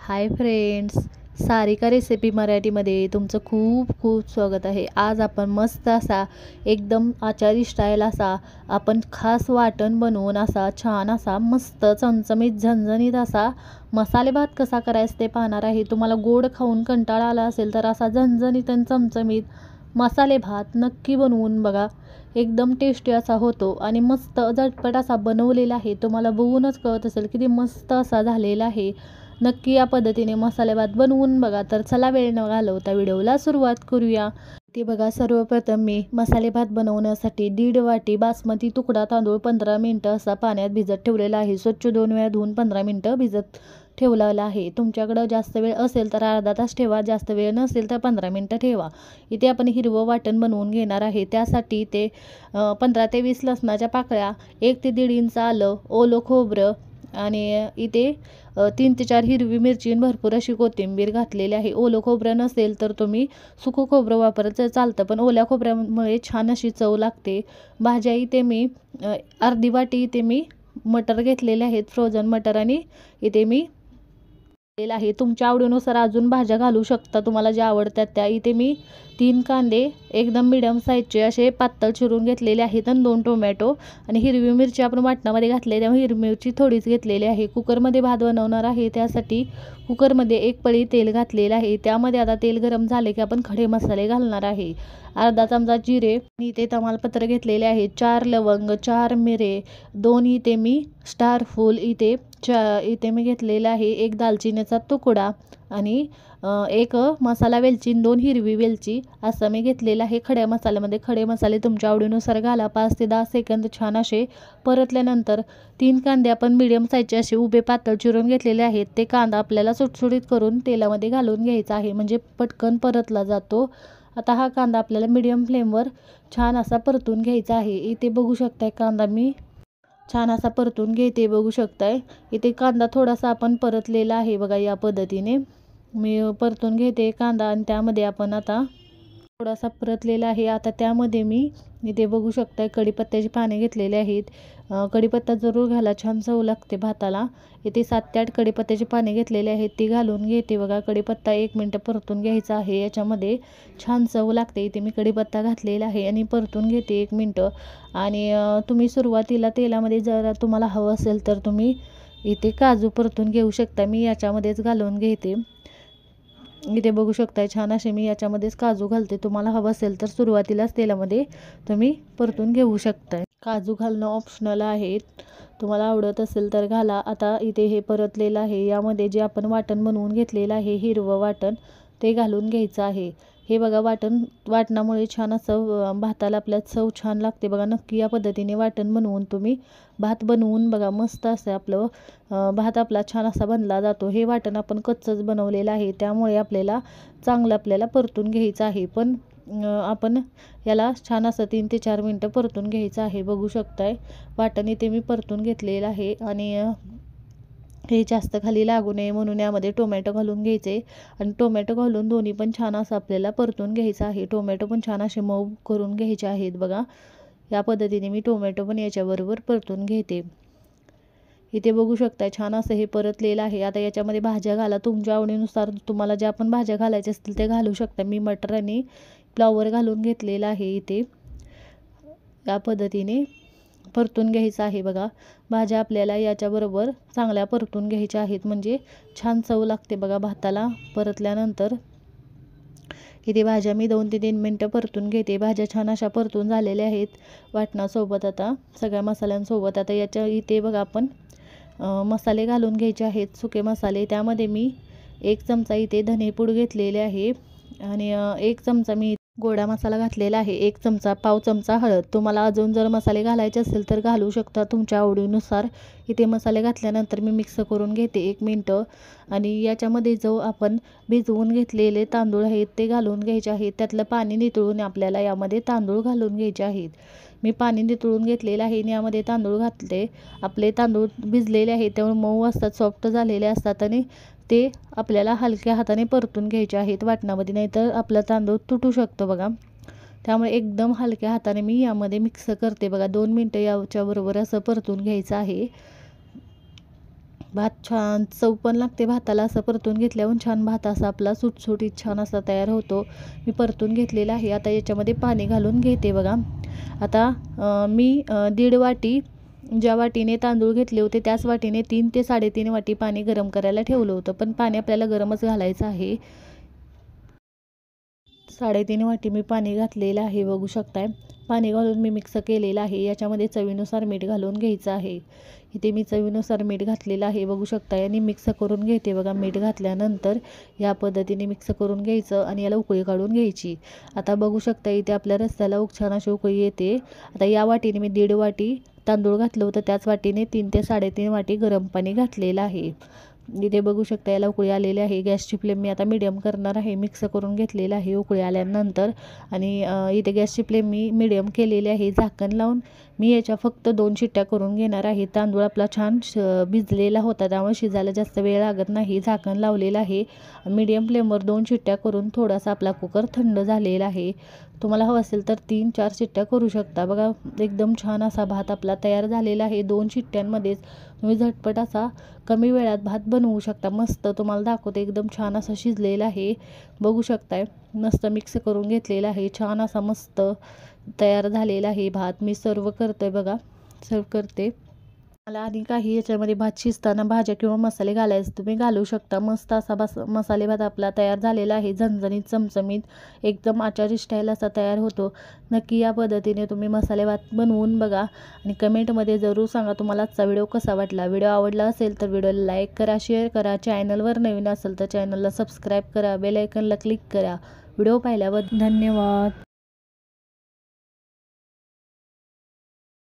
Hi friends, Sarika recipe मराठीमध्ये तुमचं खूप खूप स्वागत आहे। आज आपण मस्त असा एकदम आचारी स्टाईल असा आपण खास वाटण बनवून असा छान असा मस्त चमचमीत झणझणीत असा मसाले भात कसा करायचा ते पाहणार आहे। तुम्हाला गोड खाऊन कंटाळा आला असेल तर असा झणझणीत आणि चमचमीत मसाले भात नक्की बनवून बघा। एकदम टेस्टी असा होतो आणि मस्त झटपट असा बनवलेला आहे। तुम्हाला बघूनच कळत असेल किती मस्त असा झालेला आहे। नक्की या पद्धतीने मसाले भात बनवून बघा। तर चला वेळ न घालवता व्हिडिओला सुरुवात करूया। ते बघा, सर्वप्रथम मी मसाले भात बनवण्यासाठी 1.5 वाटी बासमती तुकडा तांदूळ 15 मिनिटं असा पाण्यात भिजत ठेवलेला आहे। स्वच्छ 2 वेळा धुवून 15 मिनिटं भिजत ठेवलेला आहे। तुमच्याकडे जास्त वेळ असेल तर अर्धा तास ठेवा, जास्त वेळ नसेल तर 15 मिनिटं ठेवा। इथे आपण हिरवं वाटण बनवून घेणार आहे। त्यासाठी ते 15 ते 20 लसणाच्या पाकळ्या, 1 ते 1.5 इंच आलं, ओलं खोबरं आणि इथे 3 ते 4 हिरवी मिरची आणि भरपूर अशी कोथिंबीर घातलेली आहे। ओलं खोबरं नसेल तर तुम्ही सुकं खोबरं वापरायचं चालतं, पण ओल्या खोबऱ्यामुळे छान अशी चव लागते। भाज्या इथे मी अर्धी वाटी इथे मी मटर घेतलेले आहेत, फ्रोझन मटर, आणि इथे मी आहे। तुमच्या आवडीनुसार अजून भाज्या घालू शकता, तुम्हाला ज्या आवडतात त्या। इथे मी 3 कांदे एकदम मीडियम साईजचे असे पातळ चिरून घेतलेले आहेत आणि 2 टोमॅटो आणि हिरवी मिरची आपण वाटणामध्ये घातले त्यामुळे हिरवी मिरची थोडीच घेतलेली आहे। कुकरमध्ये भात बनवणार आहे, त्यासाठी कुकरमध्ये 1 पळी तेल घातलेलं आहे। त्यामध्ये आता तेल गरम झाले की आपण खडे मसाले घालणार आहे। अर्धा चमचा जिरे, इथे तमालपत्र घेतलेले आहे, 4 लवंग, 4 मिरे, 2 इथे मी स्टार फूल इथे मी घेतलेला आहे, 1 दालचिनीचा तुकडा आणि 1 मसाला वेलची, 2 हिरवी वेलची असं मी घेतलेलं आहे। खड्या मसाल्यामध्ये खडे मसाले तुमच्या आवडीनुसार घाला। 5 ते 10 सेकंद छान असे परतल्यानंतर 3 कांदे आपण मीडियम साईजचे असे उभे पातळ चिरून घेतलेले आहेत। ते कांदा आपल्याला सुटसुटीत करून तेलामध्ये घालून घ्यायचा आहे, म्हणजे पटकन परतला जातो। आता हा कांदा आपल्याला मीडियम फ्लेमवर छान असा परतून घ्यायचा आहे। इथे बघू शकताय कांदा मी छान असा परतून घेते, बघू शकताय। इथे कांदा थोडासा आपण परतलेला आहे बघा। या पद्धतीने मी परतून घेते कांदा आणि त्यामध्ये आपण आता थोडासा परतलेला आहे। आता त्यामध्ये मी इथे बघू शकताय कढीपत्त्याची पाने घेतलेले आहेत। कढीपत्ता जरूर घाला, छान चव लागते भाताला। इथे 7 ते 8 कढीपत्त्याची पाने घेतलेली आहेत, ती घालून घेते बघा। कढीपत्ता 1 मिनिट परतून घ्यायचा आहे, याच्यामध्ये छान चव लागते। इथे मी कढीपत्ता घातलेला आहे आणि परतून घेते 1 मिनिट। आणि तुम्ही सुरुवातीला तेलामध्ये जर तुम्हाला हवं असेल तर तुम्ही इथे काजू परतून घेऊ शकता, मी याच्यामध्येच घालून घेते। इथे बघू शकताय छान असे मी याच्यामध्येच काजू घालते, तुम्हाला हवं असेल तर सुरुवातीलाच तेलामध्ये तुम्ही परतून घेऊ शकताय। काजू घालणं ऑप्शनल आहे, तुम्हाला आवडत असेल तर घाला। आता इथे हे परतलेलं आहे, यामध्ये जे आपण वाटण बनवून घेतलेलं आहे हिरवं वाटण ते घालून घ्यायचं आहे। हे बघा, वाटणामुळे छान असं भाताला आपल्या चव छान लागते बघा। नक्की या पद्धतीने वाटण बनवून तुम्ही भात बनवून बघा, मस्त असं आपलं भात आपला छान असा बनला जातो। हे वाटण आपण कच्चंच बनवलेलं आहे, त्यामुळे आपल्याला परतून घ्यायचं आहे, पण आपण याला छान असं 3 ते 4 मिनिटं परतून घ्यायचं आहे। बघू शकताय वाटण इथे मी परतून घेतलेलं आहे आणि हे जास्त खाली लागू नये म्हणून यामध्ये टोमॅटो घालून घ्यायचे आणि टोमॅटो घालून दोन्ही पण छान असं आपल्याला परतून घ्यायचं आहे। टोमॅटो पण छान असे मऊ करून घ्यायचे आहेत बघा। या पद्धतीने मी टोमॅटो पण याच्याबरोबर परतून घेते। इथे बघू शकता छान असं हे परतलेलं आहे। आता याच्यामध्ये भाज्या घाला, तुमच्या आवडीनुसार तुम्हाला ज्या पण भाज्या घालायच्या असतील ते घालू शकता। मी मटर आणि फ्लॉवर घालून घेतलेलं आहे। इथे या पद्धतीने परतून घ्यायचं आहे बघा। भाज्या आपल्याला याच्याबरोबर चांगल्या परतून घ्यायच्या आहेत, म्हणजे छान चव लागते बघा भाताला परतल्यानंतर। इथे भाज्या मी 2 ते 3 मिनिटं परतून घेते। भाज्या छान अशा परतून झालेल्या आहेत वाटणासोबत, आता सगळ्या मसाल्यांसोबत। आता इथे बघा आपण मसाले घालून घ्यायचे आहेत, सुके मसाले। त्यामध्ये मी 1 चमचा इथे धनेपूड घेतलेले आहे आणि 1 चमचा मी गोडा मसाला घातलेला आहे, 1 चमचा, पाव चमचा हळद। तुम्हाला अजून जर मसाले घालायचे असेल तर घालू शकता तुमच्या आवडीनुसार। इथे मसाले घातल्यानंतर मी मिक्स करून घेते 1 मिनिटं आणि याच्यामध्ये जो आपण भिजवून घेतलेले तांदूळ आहेत ते घालून घ्यायचे आहेत। त्यातलं पाणी नितळून आपल्याला यामध्ये तांदूळ घालून घ्यायचे आहेत। मी पाणी नितळून घेतलेलं आहे आणि यामध्ये तांदूळ घातले। आपले तांदूळ भिजलेले आहेत त्यामुळे मऊ असतात, सॉफ्ट झालेले असतात आणि ते आपल्याला हलक्या हाताने परतून घ्यायचे आहेत वाटणामध्ये, नाहीतर आपला तांदूळ तुटू शकतो बघा। त्यामुळे एकदम हलक्या हाताने मी यामध्ये मिक्स करते बघा। 2 मिनिटं याच्याबरोबर असं परतून घ्यायचं आहे भात छान चव पण लागते भाताला. असं परतून घेतल्यावर छान भात असा आपला सुटसुटीत छान असा तयार होतो. मी परतून घेतलेला आहे. आता याच्यामध्ये पाणी घालून घेते बघा. आता मी 1.5 वाटी ज्या वाटीने तांदूळ घेतले होते त्याच वाटीने 3 ते 3.5 वाटी पाणी गरम करायला ठेवलं होतं. पण पाणी आपल्याला गरमच घालायचं आहे. 3.5 वाटी मी पाणी घातलेलं आहे, बघू शकताय. पाणी घालून मी मिक्स केलेलं आहे. याच्यामध्ये चवीनुसार मीठ घालून घ्यायचं आहे. इथे मी चवीनुसार मीठ घातलेलं आहे, बघू शकताय. आणि मिक्स करून घेते बघा. मीठ घातल्यानंतर या पद्धतीने मिक्स करून घ्यायचं आणि याला उकळी काढून घ्यायची. आता बघू शकता इथे आपल्या रस्त्याला छान अशी उकळी येते. आता या वाटीने मी 1.5 वाटी तांदूळ घातलं होतं त्याच वाटीने 3 ते 3.5 वाटी गरम पाणी घातलेलं आहे. इथे बघू शकता याला उकळी आलेली आहे. गॅसची फ्लेम मी आता मीडियम करणार आहे. मिक्स करून घेतलेलं आहे उकळी आल्यानंतर. आणि इथे गॅसची फ्लेम मी मीडियम केलेली आहे. झाकण लावून मी याच्या फक्त 2 शिट्ट्या करून घेणार आहे. तांदूळ आपला छान भिजलेला होता त्यामुळे शिजायला जास्त वेळ लागत नाही. झाकण लावलेलं आहे. मीडियम फ्लेमवर 2 शिट्ट्या करून थोडासा आपला कुकर थंड झालेला आहे. तुम्हाला हवं असेल तर 3-4 शिट्ट्या करू शकता. बघा एकदम छान असा भात आपला तयार झालेला आहे. 2 शिट्ट्यांमध्येच तुम्ही झटपट असा कमी वेळात भात बनवू शकता. मस्त तुम्हाला दाखवते एकदम छान असा शिजलेला आहे, बघू शकताय. मस्त मिक्स करून घेतलेला आहे. छान असा मस्त तयार झालेला आहे भात. मी सर्व करते बघा, सर्व करते. मला आणि काही याच्यामध्ये भात शिजताना भाज्या किंवा मसाले घालायचे तुम्ही घालू शकता. मस्त असा मसाले भात आपला तयार झालेला आहे. झणझणीत चमचमीत एकदम आचारी स्टाईल असा तयार होतो. नक्की या पद्धतीने तुम्ही मसाले भात बनवून बघा आणि कमेंटमध्ये जरूर सांगा तुम्हाला आजचा व्हिडिओ कसा वाटला. व्हिडिओ आवडला असेल तर व्हिडिओला लाईक करा, शेअर करा. चॅनलवर नवीन असेल तर चॅनलला सबस्क्राईब करा, बेल आयकॉनला क्लिक करा. व्हिडिओ पाहिल्यावर धन्यवाद.